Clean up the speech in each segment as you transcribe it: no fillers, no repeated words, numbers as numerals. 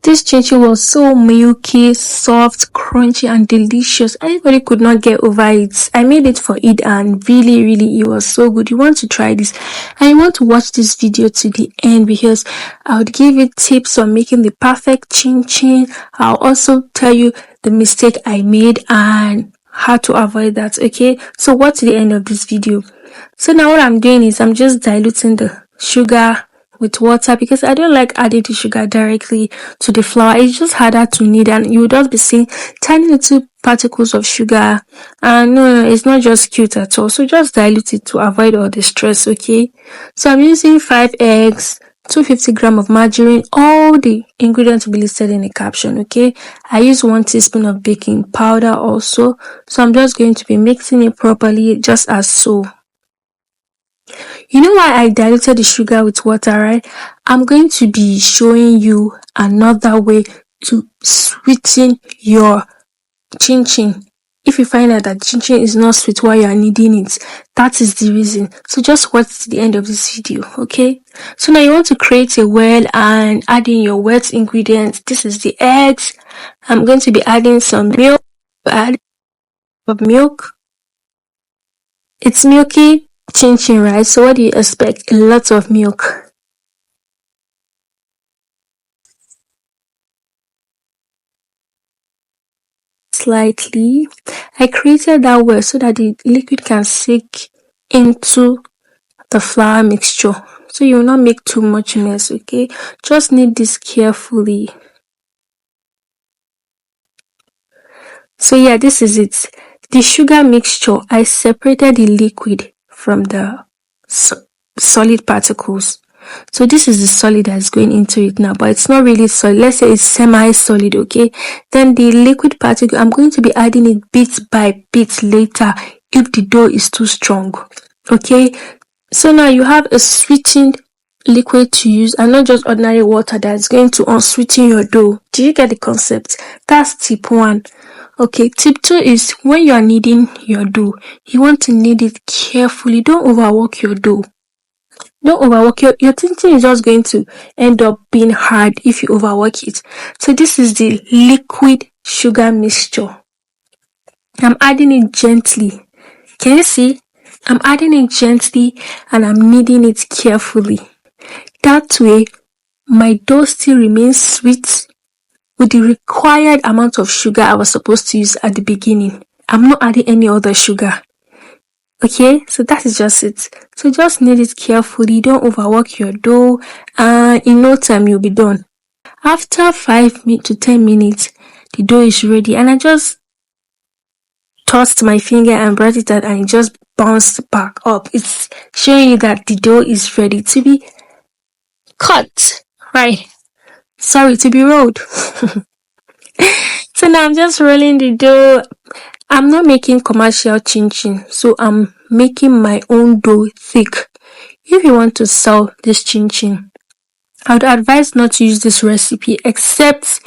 This chin-chin was so milky, soft, crunchy, and delicious. Everybody could not get over it. I made it for it and really, it was so good. You want to try this and you want to watch this video to the end because I would give you tips on making the perfect chin-chin. I'll also tell you the mistake I made and how to avoid that, okay? So watch the end of this video. So now what I'm doing is I'm just diluting the sugar with water because I don't like adding the sugar directly to the flour. It's just harder to knead and you will just be seeing tiny little particles of sugar, and no, it's not just cute at all. So just dilute it to avoid all the stress, okay? So I'm using 5 eggs, 250 grams of margarine. All the ingredients will be listed in the caption, okay? I use 1 teaspoon of baking powder also. So I'm just going to be mixing it properly just as so. You know why I diluted the sugar with water, right? I'm going to be showing you another way to sweeten your chin-chin. If you find out that chin-chin is not sweet while you are kneading it, that is the reason. So just watch to the end of this video, okay? So now you want to create a well and add in your wet ingredients. This is the eggs. I'm going to be adding some milk. Add of milk. It's milky chin-chin, right? So what do you expect? A lot of milk. Slightly. I created that well so that the liquid can sink into the flour mixture. So you will not make too much mess, okay? Just knead this carefully. So yeah, this is it. The sugar mixture, I separated the liquid from the solid particles. So this is the solid that's going into it now, but it's not really solid. Let's say it's semi-solid, okay? Then the liquid particle, I'm going to be adding it bit by bit later if the dough is too strong, okay? So now you have a sweetened liquid to use and not just ordinary water that's going to unsweeten your dough. Do you get the concept? That's tip 1. Okay, tip 2 is when you are kneading your dough, you want to knead it carefully. Don't overwork your dough. Don't overwork your chin-chin is just going to end up being hard if you overwork it. So this is the liquid sugar mixture. I'm adding it gently. Can you see? I'm adding it gently and I'm kneading it carefully. That way, my dough still remains sweet with the required amount of sugar I was supposed to use at the beginning. I'm not adding any other sugar. Okay, so that is just it. So just knead it carefully. Don't overwork your dough, and in no time you'll be done. After 5 to 10 minutes, the dough is ready, and I just tossed my finger and brought it out, and it just bounced back up. It's showing you that the dough is ready to be cut, right? Sorry, to be rolled. So now I'm just rolling the dough. I'm not making commercial chin-chin, so I'm making my own dough thick. If you want to sell this chin-chin, I would advise not to use this recipe except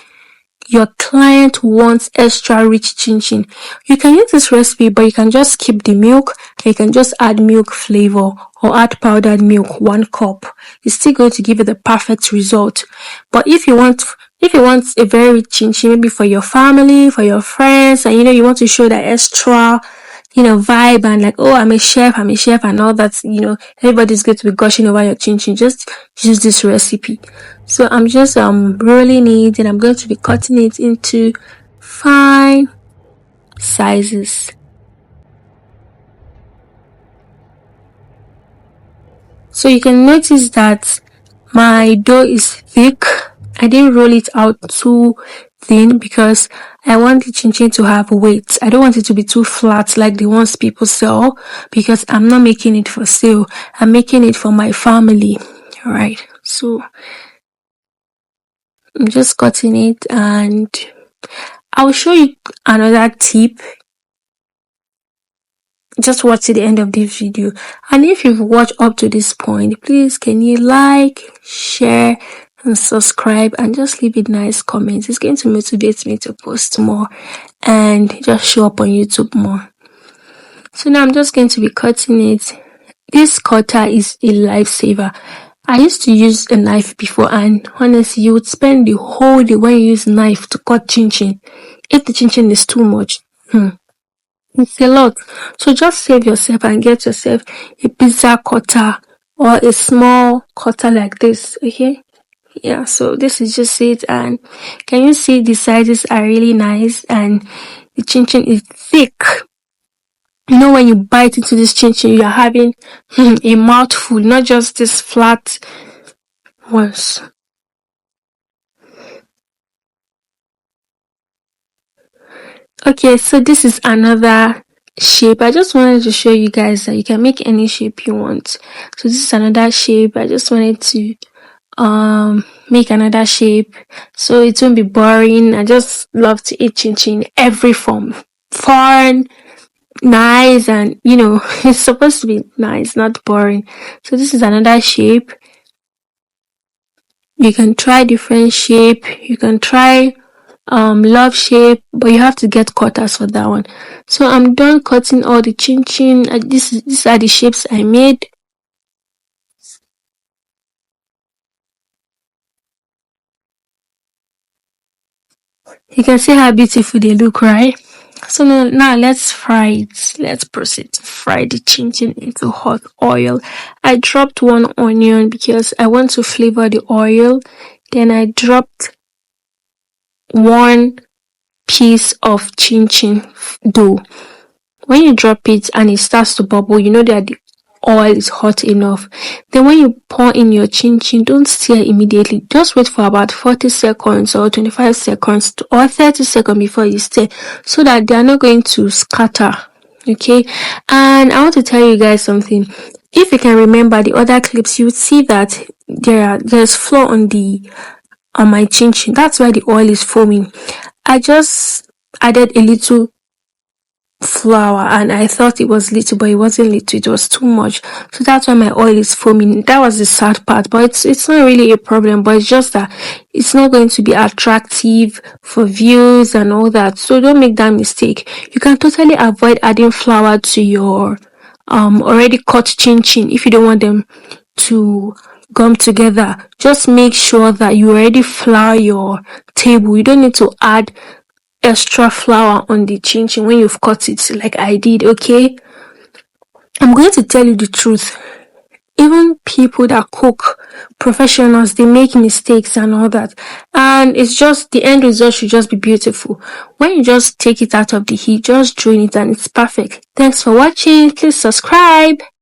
your client wants extra rich chin-chin. You can use this recipe, but you can just skip the milk. You can just add milk flavor or add powdered milk, 1 cup. It's still going to give you the perfect result. But if you want a very rich chin-chin, maybe for your family, for your friends, and you want to show that extra, vibe and like, oh, I'm a chef and all that, everybody's going to be gushing over your chin-chin. Just use this recipe. So I'm just rolling it and I'm going to be cutting it into fine sizes. So you can notice that my dough is thick. I didn't roll it out too thin because I want the chin-chin to have weight. I don't want it to be too flat like the ones people sell because I'm not making it for sale. I'm making it for my family. Alright, so I'm just cutting it and I'll show you another tip. Just watch to the end of this video, and if you've watched up to this point, please can you like, share and subscribe and just leave it nice comments. It's going to motivate me to post more and just show up on YouTube more. So now I'm just going to be cutting it. This cutter is a lifesaver. I used to use a knife before, and honestly, you would spend the whole day when you use knife to cut chin chin. If the chin chin is too much, it's a lot. So just save yourself and get yourself a pizza cutter or a small cutter like this. Okay. Yeah, so this is just it, and can you see the sizes are really nice, and the chin chin is thick. You know, when you bite into this chin chin, you're having a mouthful, not just this flat ones. Okay, so this is another shape. I just wanted to show you guys that you can make any shape you want. So this is another shape. I just wanted to make another shape so it won't be boring. I just love to eat chin chin every form. Fun, nice, and it's supposed to be nice, not boring. So this is another shape. You can try different shape. You can try love shape, but you have to get cutters for that one. So I'm done cutting all the chin chin. These are the shapes I made. You can see how beautiful they look, right? So now let's fry it. Let's proceed to fry the chin chin into hot oil. I dropped one onion because I want to flavor the oil. Then I dropped one piece of chin chin dough. When you drop it and it starts to bubble, you know that the oil is hot enough. Then when you pour in your chin chin, don't stir immediately. Just wait for about 40 seconds or 25 seconds or 30 seconds before you stir, so that they are not going to scatter. Okay, and I want to tell you guys something. If you can remember the other clips, you would see that there's flour on my chin chin. That's why the oil is foaming. I just added a little flour and I thought it was little, but it wasn't little, it was too much. So that's why my oil is foaming. That was the sad part, but it's not really a problem, but it's just that it's not going to be attractive for views and all that. So don't make that mistake. You can totally avoid adding flour to your already cut chin chin if you don't want them to gum together. Just make sure that you already flour your table. You don't need to add extra flour on the chin chin when you've cut it like I did. Okay, I'm going to tell you the truth. Even people that cook, professionals, they make mistakes and all that, and it's just the end result should just be beautiful. When you just take it out of the heat, just drain it and it's perfect. Thanks for watching. Please subscribe.